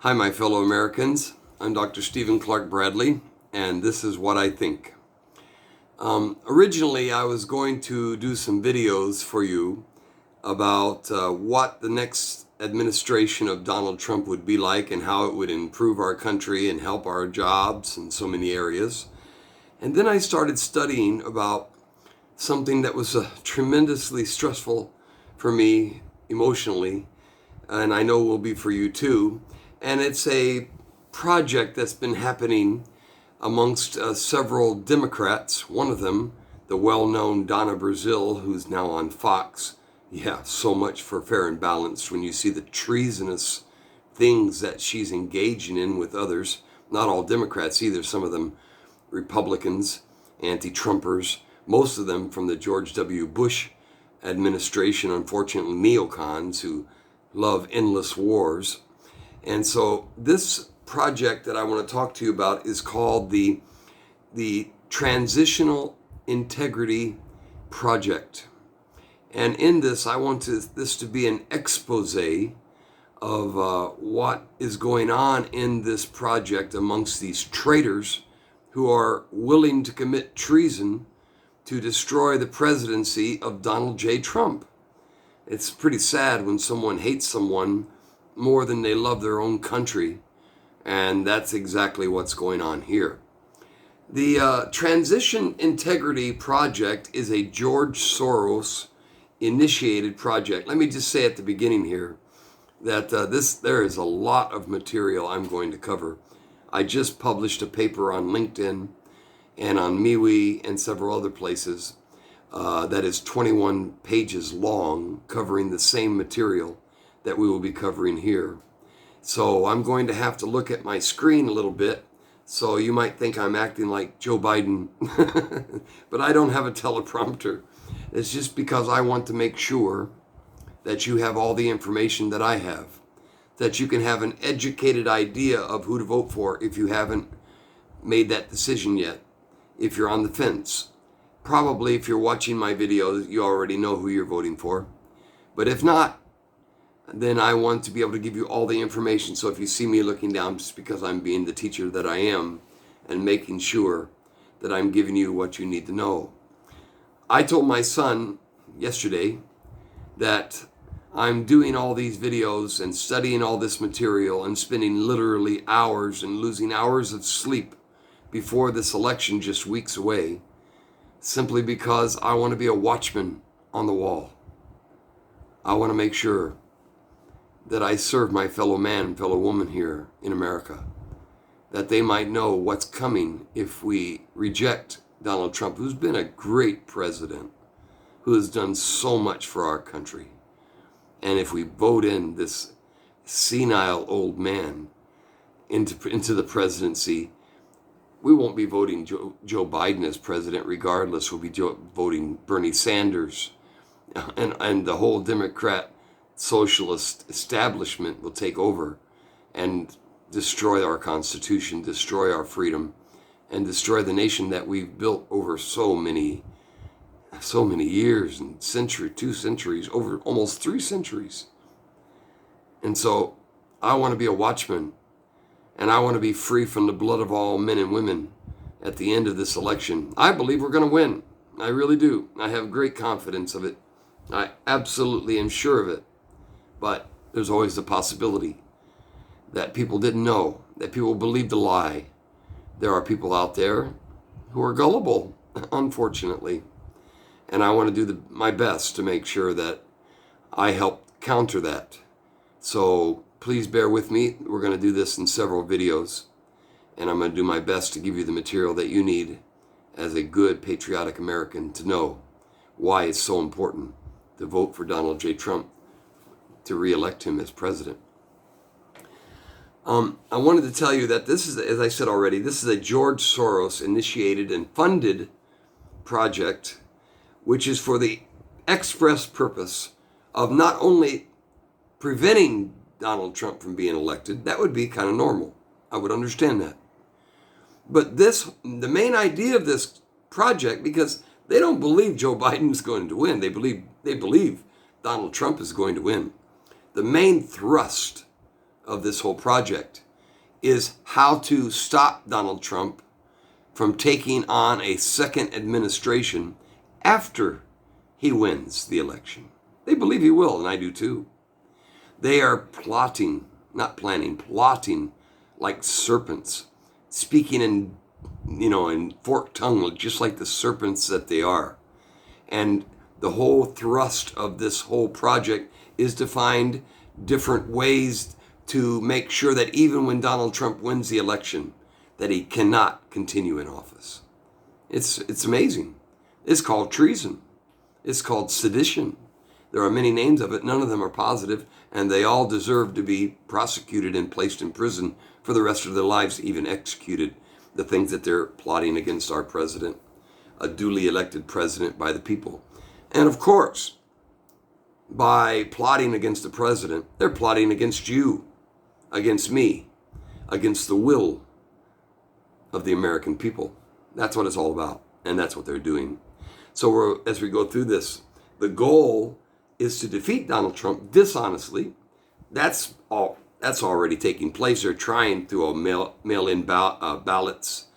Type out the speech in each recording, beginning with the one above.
Hi, my fellow Americans. I'm Dr. Stephen Clark Bradley, and this is what I think. Originally, I was going to do some videos for you about what the next administration of Donald Trump would be like and how it would improve our country and help our jobs in so many areas. And then I started studying about something that was tremendously stressful for me emotionally, and I know will be for you too. And it's a project that's been happening amongst several Democrats. One of them, the well-known Donna Brazile, who's now on Fox. Yeah, so much for Fair and Balanced when you see the treasonous things that she's engaging in with others. Not all Democrats either, some of them Republicans, anti-Trumpers, most of them from the George W. Bush administration, unfortunately neocons who love endless wars. And so this project that I want to talk to you about is called the Transitional Integrity Project. And in this, I want this to be an expose of what is going on in this project amongst these traitors who are willing to commit treason to destroy the presidency of Donald J. Trump. It's pretty sad when someone hates someone more than they love their own country, and that's exactly what's going on here. The Transition Integrity Project is a George Soros initiated project. Let me just say at the beginning here that there is a lot of material I'm going to cover. I just published a paper on LinkedIn and on MeWe and several other places that is 21 pages long, covering the same material that we will be covering here. So I'm going to have to look at my screen a little bit, so you might think I'm acting like Joe Biden, but I don't have a teleprompter. It's just because I want to make sure that you have all the information that I have, that you can have an educated idea of who to vote for if you haven't made that decision yet, if you're on the fence. Probably if you're watching my videos, you already know who you're voting for. But if not, then I want to be able to give you all the information. So if you see me looking down, just because I'm being the teacher that I am and making sure that I'm giving you what you need to know. I told my son yesterday that I'm doing all these videos and studying all this material and spending literally hours and losing hours of sleep before this election just weeks away, simply because I want to be a watchman on the wall. I want to make sure that I serve my fellow man and fellow woman here in America, that they might know what's coming if we reject Donald Trump, who's been a great president, who has done so much for our country. And if we vote in this senile old man into the presidency, we won't be voting Joe Biden as president regardless. We'll be voting Bernie Sanders, and the whole Democrat-Socialist establishment will take over and destroy our Constitution, destroy our freedom, and destroy the nation that we've built over so many years and century, 2 centuries, over almost 3 centuries. And so I want to be a watchman, and I want to be free from the blood of all men and women at the end of this election. I believe we're going to win. I really do. I have great confidence of it. I absolutely am sure of it. But there's always the possibility that people didn't know, that people believed a lie. There are people out there who are gullible, unfortunately. And I want to do my best to make sure that I help counter that. So please bear with me. We're going to do this in several videos. And I'm going to do my best to give you the material that you need as a good patriotic American to know why it's so important to vote for Donald J. Trump to re-elect him as president. I wanted to tell you that this is, as I said already, this is a George Soros initiated and funded project, which is for the express purpose of not only preventing Donald Trump from being elected. That would be kind of normal. I would understand that. But the main idea of this project, because they don't believe Joe Biden is going to win. They believe Donald Trump is going to win. The main thrust of this whole project is how to stop Donald Trump from taking on a second administration after he wins the election. They believe he will, and I do too. They are plotting, not planning, plotting like serpents, speaking in forked tongue, just like the serpents that they are. And the whole thrust of this whole project is to find different ways to make sure that even when Donald Trump wins the election, that he cannot continue in office. It's amazing. It's called treason. It's called sedition. There are many names of it. None of them are positive, and they all deserve to be prosecuted and placed in prison for the rest of their lives, even executed, the things that they're plotting against our president, a duly elected president by the people. And of course, by plotting against the president, they're plotting against you, against me, against the will of the American people. That's what it's all about, and that's what they're doing. So as we go through this, the goal is to defeat Donald Trump dishonestly. That's already taking place. They're trying through mail-in ballots.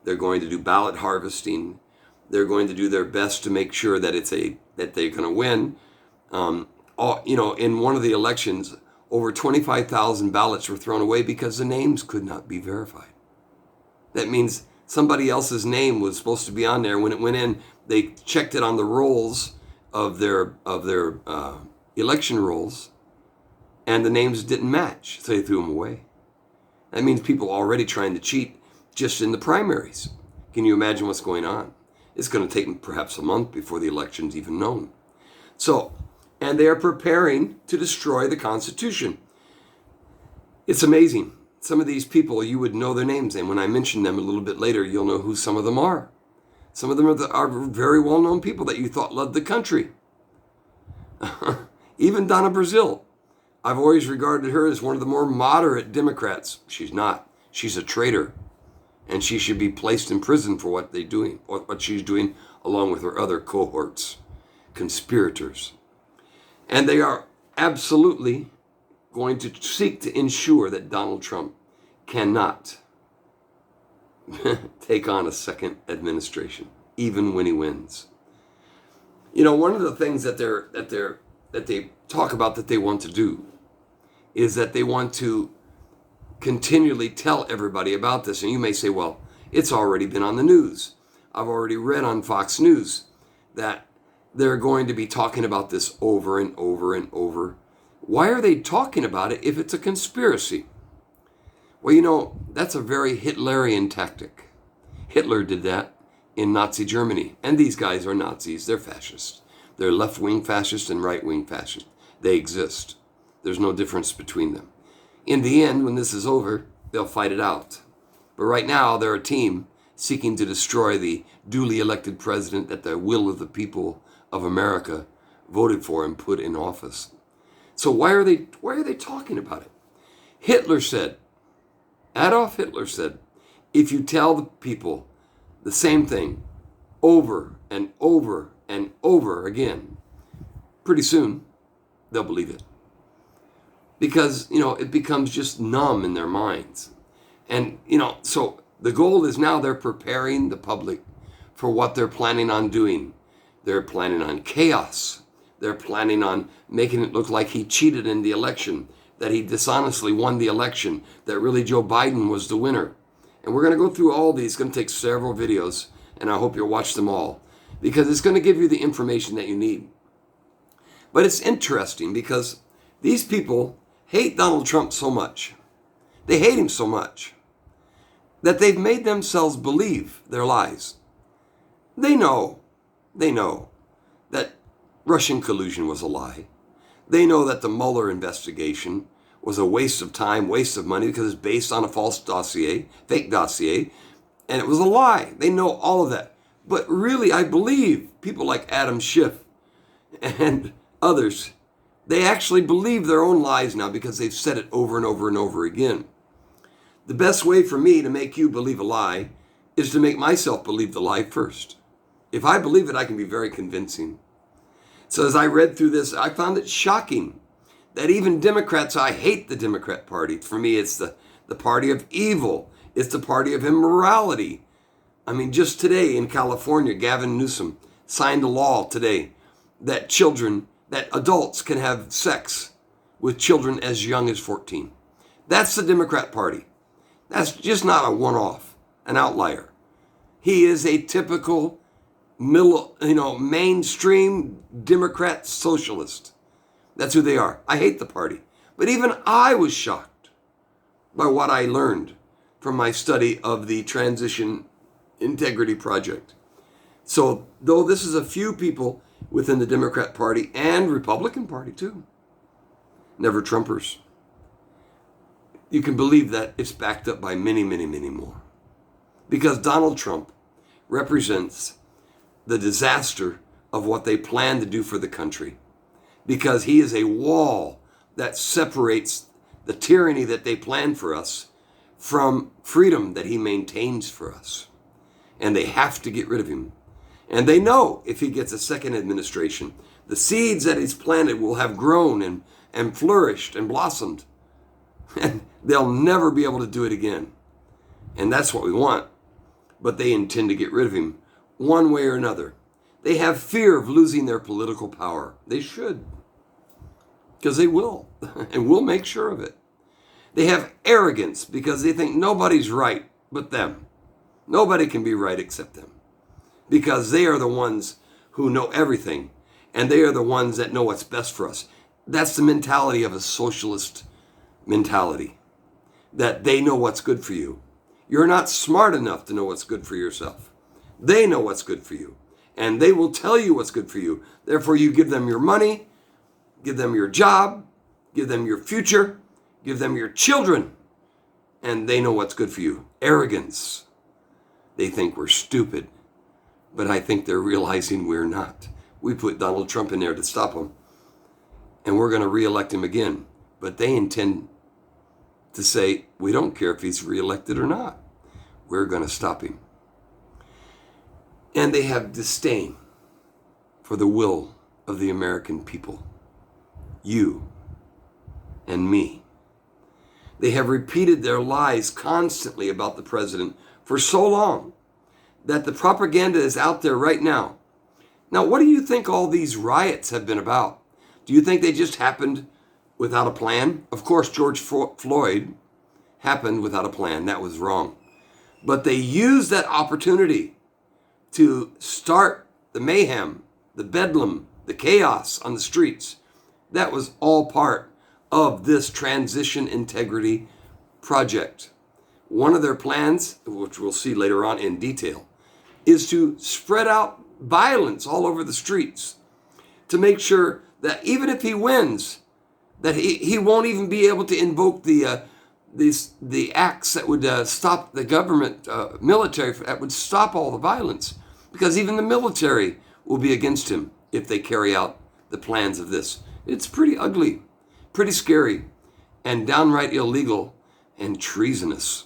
They're going to do ballot harvesting. They're going to do their best to make sure that that they're going to win. In one of the elections, over 25,000 ballots were thrown away because the names could not be verified. That means somebody else's name was supposed to be on there. When it went in, they checked it on the rolls of their election rolls, and the names didn't match, so they threw them away. That means people are already trying to cheat just in the primaries. Can you imagine what's going on? It's going to take perhaps a month before the election's even known. So, and they are preparing to destroy the Constitution. It's amazing. Some of these people, you would know their names, and when I mention them a little bit later, you'll know who some of them are. Some of them are very well-known people that you thought loved the country. Even Donna Brazile. I've always regarded her as one of the more moderate Democrats. She's not. She's a traitor. And she should be placed in prison for what they're doing, or what she's doing along with her other cohorts, conspirators. And they are absolutely going to seek to ensure that Donald Trump cannot take on a second administration, even when he wins. One of the things that they talk about that they want to do is that they want to continually tell everybody about this. And you may say, well, it's already been on the news. I've already read on Fox News that they're going to be talking about this over and over and over. Why are they talking about it if it's a conspiracy? Well, that's a very Hitlerian tactic. Hitler did that in Nazi Germany. And these guys are Nazis. They're fascists. They're left-wing fascists and right-wing fascists. They exist. There's no difference between them. In the end, when this is over, they'll fight it out. But right now, they're a team seeking to destroy the duly elected president that the will of the people of America voted for and put in office. So why are they talking about it? Adolf Hitler said, if you tell the people the same thing over and over and over again, pretty soon they'll believe it. Because, it becomes just numb in their minds. And, so the goal is now they're preparing the public for what they're planning on doing. They're planning on chaos. They're planning on making it look like he cheated in the election, that he dishonestly won the election, that really Joe Biden was the winner. And we're going to go through all these. It's going to take several videos, and I hope you'll watch them all, because it's going to give you the information that you need. But it's interesting because these people hate Donald Trump so much. They hate him so much that they've made themselves believe their lies. They know that Russian collusion was a lie. They know that the Mueller investigation was a waste of time, waste of money, because it's based on a false dossier, fake dossier, and it was a lie. They know all of that. But really, I believe people like Adam Schiff and others, they actually believe their own lies now because they've said it over and over and over again. The best way for me to make you believe a lie is to make myself believe the lie first. If I believe it, I can be very convincing. So as I read through this, I found it shocking that even Democrats, I hate the Democrat Party. For me, it's the party of evil. It's the party of immorality. I mean, just today in California, Gavin Newsom signed a law today that adults can have sex with children as young as 14. That's the Democrat Party. That's just not a one-off, an outlier. He is a typical mainstream Democrat-Socialist. That's who they are. I hate the party. But even I was shocked by what I learned from my study of the Transition Integrity Project. So, though this is a few people within the Democrat Party and Republican Party too, never Trumpers, you can believe that it's backed up by many, many, many more. Because Donald Trump represents the disaster of what they plan to do for the country. Because he is a wall that separates the tyranny that they plan for us from freedom that he maintains for us. And they have to get rid of him. And they know if he gets a second administration, the seeds that he's planted will have grown and flourished and blossomed. And they'll never be able to do it again. And that's what we want. But they intend to get rid of him one way or another. They have fear of losing their political power. They should. Because they will. And we'll make sure of it. They have arrogance because they think nobody's right but them. Nobody can be right except them. Because they are the ones who know everything. And they are the ones that know what's best for us. That's the mentality of a socialist mentality. That they know what's good for you. You're not smart enough to know what's good for yourself. They know what's good for you. And they will tell you what's good for you. Therefore, you give them your money, give them your job, give them your future, give them your children, and they know what's good for you. Arrogance. They think we're stupid, but I think they're realizing we're not. We put Donald Trump in there to stop him, and we're going to reelect him again. But they intend to say, we don't care if he's reelected or not. We're going to stop him. And they have disdain for the will of the American people. You and me. They have repeated their lies constantly about the president for so long that the propaganda is out there right now. Now, what do you think all these riots have been about? Do you think they just happened without a plan? Of course, George Floyd happened without a plan. That was wrong. But they used that opportunity to start the mayhem, the bedlam, the chaos on the streets. That was all part of this Transition Integrity Project. One of their plans, which we'll see later on in detail, is to spread out violence all over the streets to make sure that even if he wins, that he won't even be able to invoke the acts that would stop the government, military, that would stop all the violence. Because even the military will be against him if they carry out the plans of this. It's pretty ugly, pretty scary, and downright illegal and treasonous.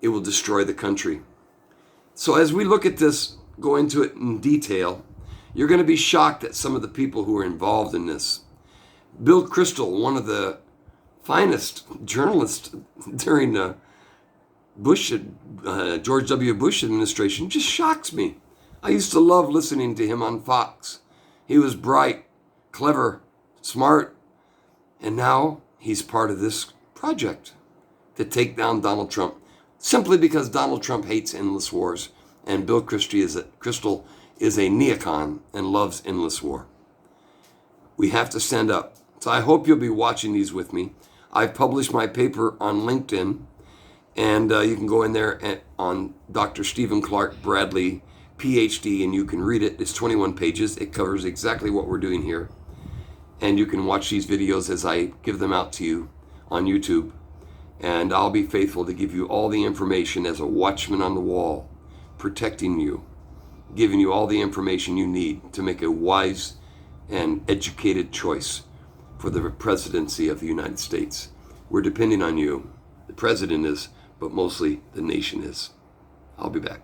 It will destroy the country. So as we look at this, go into it in detail, you're going to be shocked at some of the people who are involved in this. Bill Kristol, one of the finest journalists during the George W. Bush administration, just shocks me. I used to love listening to him on Fox. He was bright, clever, smart, and now he's part of this project to take down Donald Trump, simply because Donald Trump hates endless wars, and Bill Kristol is a neocon and loves endless war. We have to stand up. So I hope you'll be watching these with me. I've published my paper on LinkedIn, and you can go in there on Dr. Stephen Clark Bradley, PhD, and you can read it. It's 21 pages. It covers exactly what we're doing here. And you can watch these videos as I give them out to you on YouTube. And I'll be faithful to give you all the information as a watchman on the wall, protecting you, giving you all the information you need to make a wise and educated choice for the presidency of the United States. We're depending on you. The president is, but mostly the nation is. I'll be back.